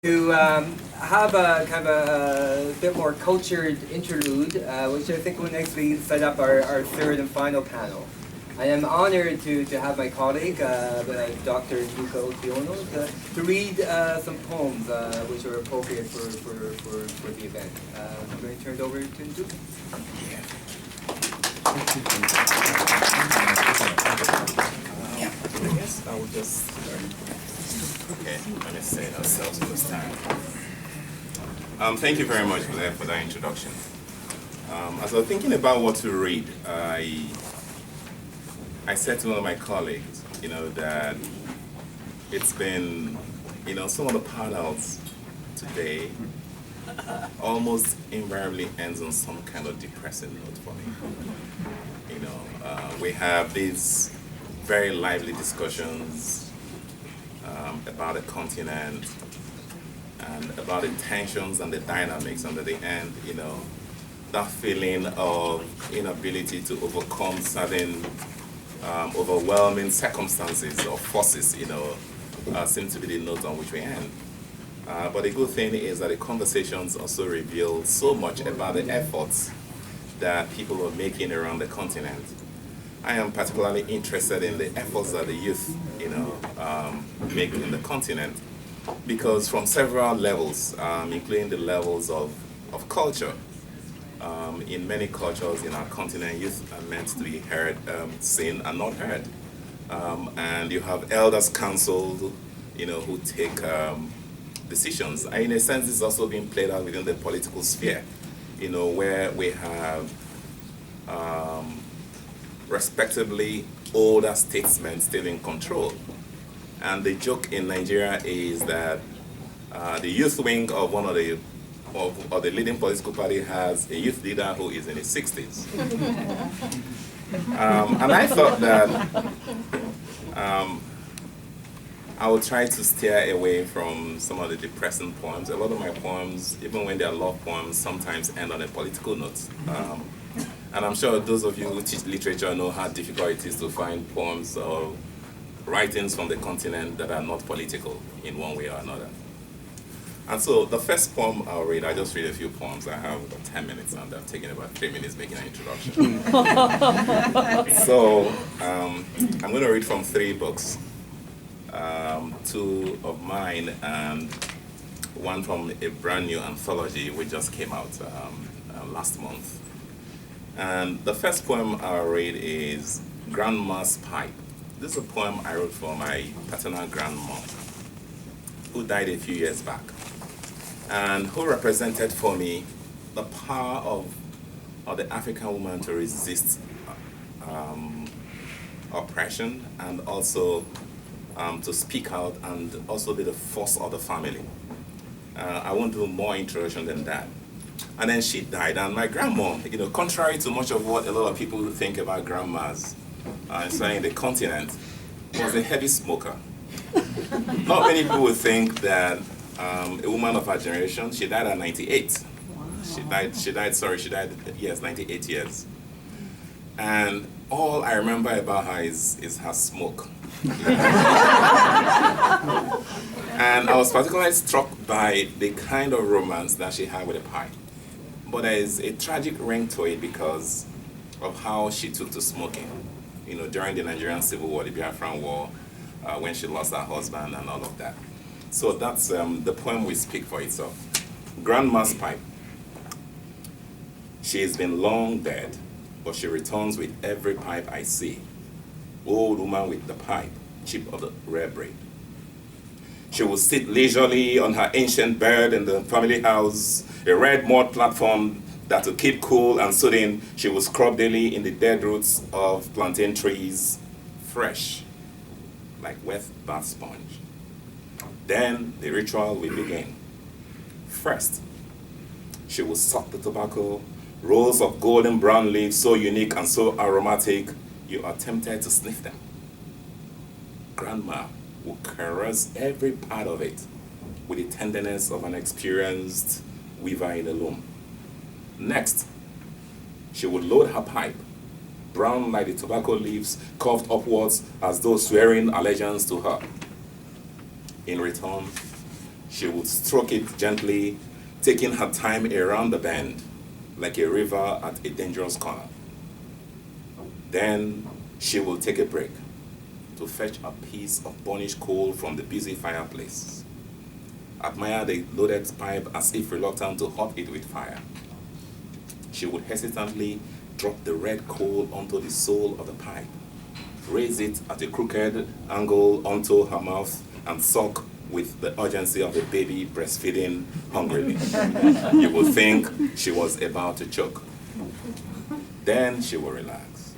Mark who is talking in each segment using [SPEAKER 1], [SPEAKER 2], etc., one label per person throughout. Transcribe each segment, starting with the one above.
[SPEAKER 1] to have a kind of a bit more cultured interlude, which I think will next set up our third and final panel. I am honored to have my colleague, Dr. Luca Otiono, to read some poems which are appropriate for the event. I'm going to turn it over to Luca.
[SPEAKER 2] I guess I will just okay, let me say ourselves this time. Thank you very much for that introduction. As I was thinking about what to read, I said to one of my colleagues, that it's been, some of the panels today almost invariably ends on some kind of depressing note for me. We have these very lively discussions about the continent and about the tensions and the dynamics, and at the end, that feeling of inability to overcome certain overwhelming circumstances or forces, seem to be the note on which we end. But the good thing is that the conversations also reveal so much about the efforts that people are making around the continent. I am particularly interested in the efforts that the youth, make in the continent, because from several levels, including the levels of culture, in many cultures in our continent, youth are meant to be heard, seen, and not heard. And you have elders council, who take decisions. And in a sense, it's also being played out within the political sphere, where we have respectively older statesmen still in control. And the joke in Nigeria is that the youth wing of one of the leading political party has a youth leader who is in his 60s. And I thought that I would try to steer away from some of the depressing poems. A lot of my poems, even when they're love poems, sometimes end on a political note. And I'm sure those of you who teach literature know how difficult it is to find poems or writings from the continent that are not political in one way or another. And so the first poem I'll read, I just read a few poems. I have about 10 minutes and I've taken about 3 minutes making an introduction. So I'm going to read from 3 books, 2 of mine and one from a brand new anthology which just came out last month. And the first poem I'll read is Grandma's Pipe. This is a poem I wrote for my paternal grandmom, who died a few years back, and who represented for me the power of the African woman to resist oppression, and also to speak out, and also be the force of the family. I won't do more introduction than that. And then she died, and my grandmom, contrary to much of what a lot of people think about grandmas, especially in the continent, was a heavy smoker. Not many people would think that a woman of her generation, she died at 98. Wow. She died, 98 years. And all I remember about her is her smoke. And I was particularly struck by the kind of romance that she had with a pipe. But there is a tragic ring to it because of how she took to smoking, during the Nigerian Civil War, the Biafran War, when she lost her husband and all of that. So that's the poem will speak for itself. Grandma's Pipe. She has been long dead, but she returns with every pipe I see. Old woman with the pipe, cheap of the rare breed. She will sit leisurely on her ancient bed in the family house, a red mud platform that to keep cool and soothing, she will scrub daily in the dead roots of plantain trees, fresh, like wet bath sponge. Then the ritual will begin. First, she will suck the tobacco, rolls of golden brown leaves so unique and so aromatic, you are tempted to sniff them. Grandma will caress every part of it with the tenderness of an experienced weaver in the loom. Next, she will load her pipe, brown like the tobacco leaves, curved upwards as though swearing allegiance to her. In return, She would stroke it gently, taking her time around the bend, like a river at a dangerous corner. Then she will take a break to fetch a piece of burnished coal from the busy fireplace. Admire the loaded pipe as if reluctant to hot it with fire. She would hesitantly drop the red coal onto the sole of the pipe, raise it at a crooked angle onto her mouth, and suck with the urgency of a baby breastfeeding hungrily. You would think she was about to choke. Then she will relax,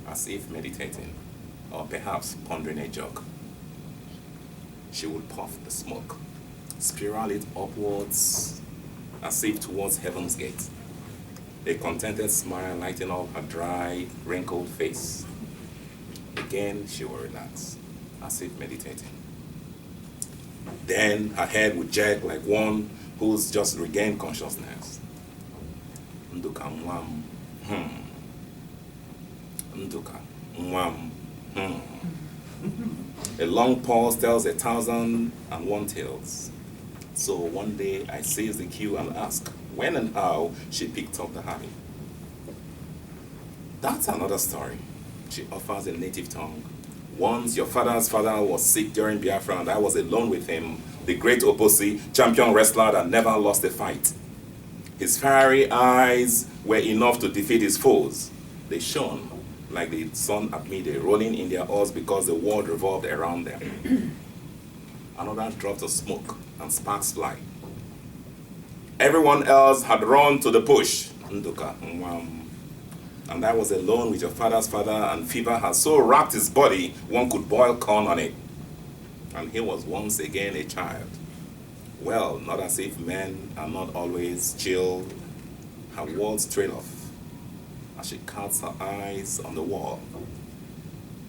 [SPEAKER 2] as if meditating, or perhaps pondering a joke. She would puff the smoke, spiral it upwards, as if towards heaven's gate. A contented smile lighting up her dry, wrinkled face. Again, she will relax, as if meditating. Then her head would jerk like one who's just regained consciousness. Nduka mwam, Nduka mwam, A long pause tells 1,001 tales. So one day I seized the cue and asked when and how she picked up the habit. That's another story. She offers a native tongue. Once your father's father was sick during Biafra and I was alone with him, the great Oposi, champion wrestler that never lost a fight. His fiery eyes were enough to defeat his foes. They shone like the sun at midday, rolling in their oars because the world revolved around them. Another dropped of smoke and sparks fly. Everyone else had run to the push. Nduka, mwam. And I was alone with your father's father, and fever had so wrapped his body, one could boil corn on it. And he was once again a child. Well, not as if men are not always chill. Her words trail off as she casts her eyes on the wall,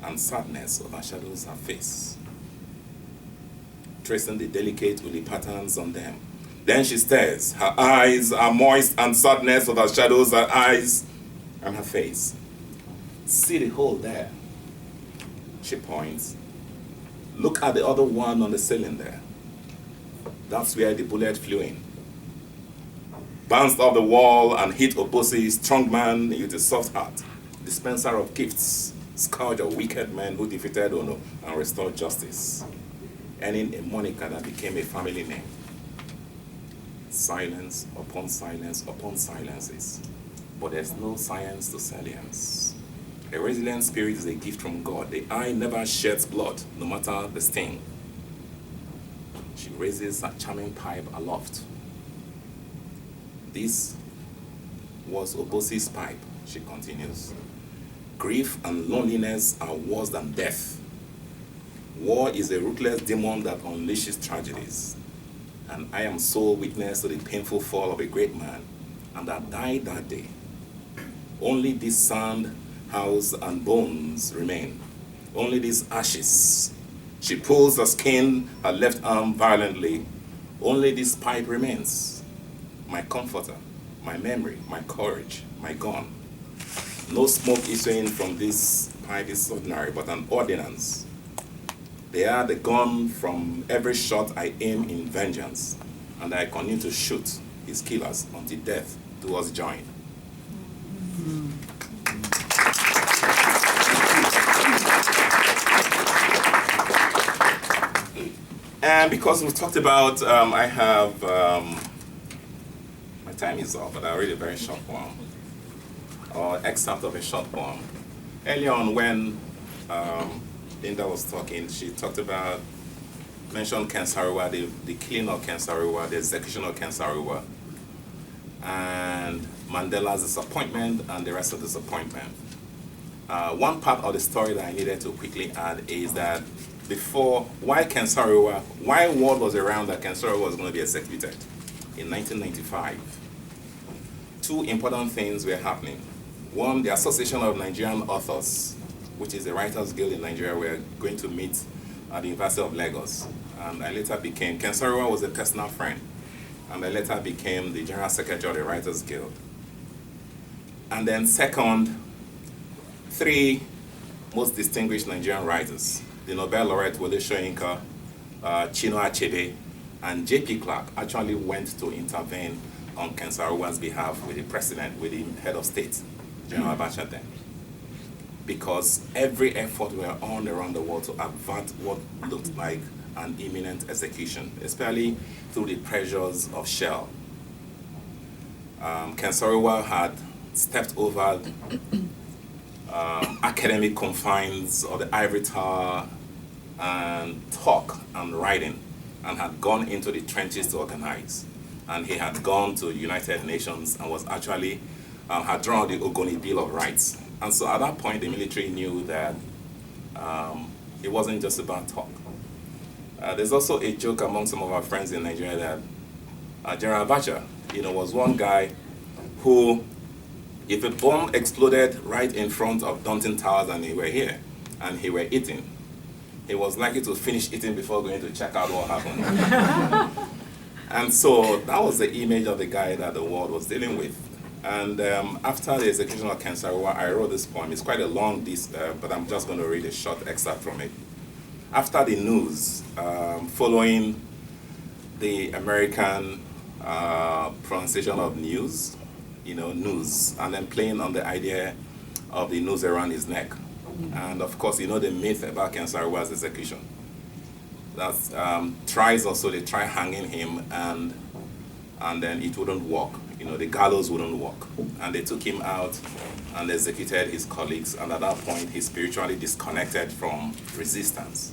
[SPEAKER 2] and sadness overshadows her face, tracing the delicate woolly patterns on them. Then she stares. Her eyes are moist, and sadness overshadows her eyes and her face. See the hole there? She points. Look at the other one on the ceiling there. That's where the bullet flew in. Bounced off the wall and hit Oposi, strong man with a soft heart, dispenser of gifts, scourge of wicked men who defeated Ono and restored justice, earning a moniker that became a family name. Silence upon silence upon silences, but there's no science to salience. A resilient spirit is a gift from God. The eye never sheds blood, no matter the sting. She raises her charming pipe aloft. This was Oposi's pipe, she continues. Grief and loneliness are worse than death. War is a ruthless demon that unleashes tragedies. And I am sole witness to the painful fall of a great man, and that died that day. Only this sand, house, and bones remain. Only these ashes. She pulls her skin, her left arm violently. Only this pipe remains. My comforter, my memory, my courage, my gun. No smoke issuing from this pipe is ordinary, but an ordinance. They are the gun from every shot I aim in vengeance, and I continue to shoot his killers until death do us join. And because we've talked about, I have, my time is up, but I'll read a very short poem, or excerpt of a short poem. Earlier on when Linda was talking, she talked about, mentioned Ken Saro-Wiwa, the killing of Ken Saro-Wiwa, the execution of Ken Saro-Wiwa, and Mandela's disappointment and the rest of the disappointment. One part of the story that I needed to quickly add is that before, why Ken Saro-Wiwa, why word was around that Ken Saro-Wiwa was going to be executed in 1995? Two important things were happening. One, the Association of Nigerian Authors, which is the Writers Guild in Nigeria, were going to meet at the University of Lagos. And I later became, Ken Saro-Wiwa was a personal friend, and I later became the General Secretary of the Writers Guild. And then second, three most distinguished Nigerian writers, the Nobel laureate Wole Soyinka, Chinua Achebe, And J.P. Clark actually went to intervene on Ken Saro-Wiwa's behalf with the president, with the head of state, General Abacha then. Because every effort were on around the world to avert what looked like an imminent execution, especially through the pressures of Shell. Ken Saro-Wiwa had stepped over academic confines of the ivory tower and talk and writing, and had gone into the trenches to organize. And he had gone to United Nations and was actually, had drawn the Ogoni Bill of Rights. And so at that point, the military knew that it wasn't just about talk. There's also a joke among some of our friends in Nigeria that General Abacha, was one guy who, if a bomb exploded right in front of Daunting Towers and he were here, and he were eating, he was likely to finish eating before going to check out what happened. And so that was the image of the guy that the world was dealing with. And after the execution of Ken Saro-Wiwa, I wrote this poem. It's quite a long but I'm just going to read a short excerpt from it. After the news, following the American pronunciation of news, news, and then playing on the idea of the noose around his neck. And of course, the myth about Ken Saro-Wiwa's execution. That's they try hanging him, and then it wouldn't work. The gallows wouldn't work. And they took him out and executed his colleagues, and at that point, he spiritually disconnected from resistance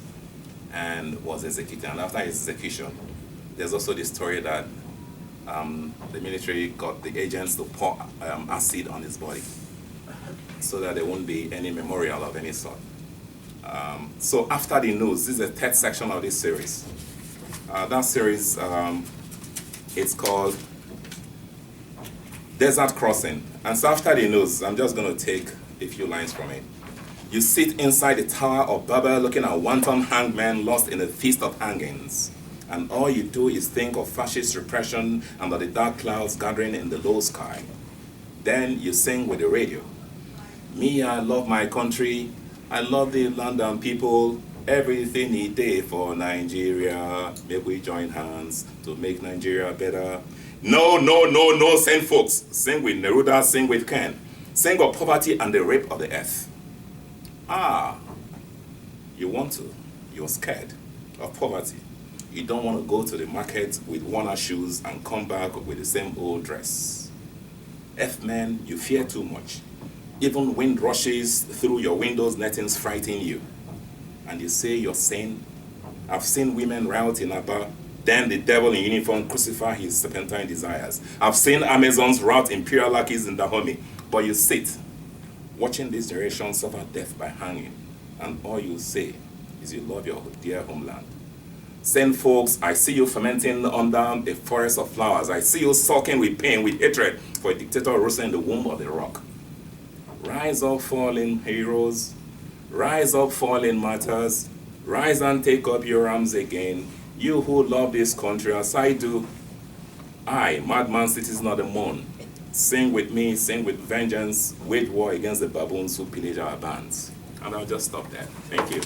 [SPEAKER 2] and was executed. And after his execution, there's also the story that the military got the agents to pour acid on his body so that there won't be any memorial of any sort. So after the news, this is the third section of this series. That series, it's called Desert Crossing. And so after the news, I'm just going to take a few lines from it. You sit inside the Tower of Babel looking at wanton hanged men lost in a feast of hangings. And all you do is think of fascist repression under the dark clouds gathering in the low sky. Then you sing with the radio. Me, I love my country. I love the land and people. Everything he did for Nigeria. Make we join hands to make Nigeria better. No, no, no, no, sing folks. Sing with Neruda, sing with Ken. Sing of poverty and the rape of the earth. You want to. You're scared of poverty. You don't want to go to the market with worn-out shoes and come back with the same old dress. F-men, you fear too much. Even wind rushes through your windows, nettings frighten you. And you say you're sane. I've seen women riot in Aba, then the devil in uniform crucify his serpentine desires. I've seen Amazons rout imperial lackeys in Dahomey. But you sit, watching this generation suffer death by hanging, and all you say is you love your dear homeland. Send folks, I see you fermenting under a forest of flowers. I see you sulking with pain, with hatred for a dictator roasting in the womb of the rock. Rise up, fallen heroes. Rise up, fallen martyrs. Rise and take up your arms again. You who love this country as I do. I, madman citizen of the moon. Sing with me, sing with vengeance. Wage war against the baboons who pillage our bands. And I'll just stop there. Thank you.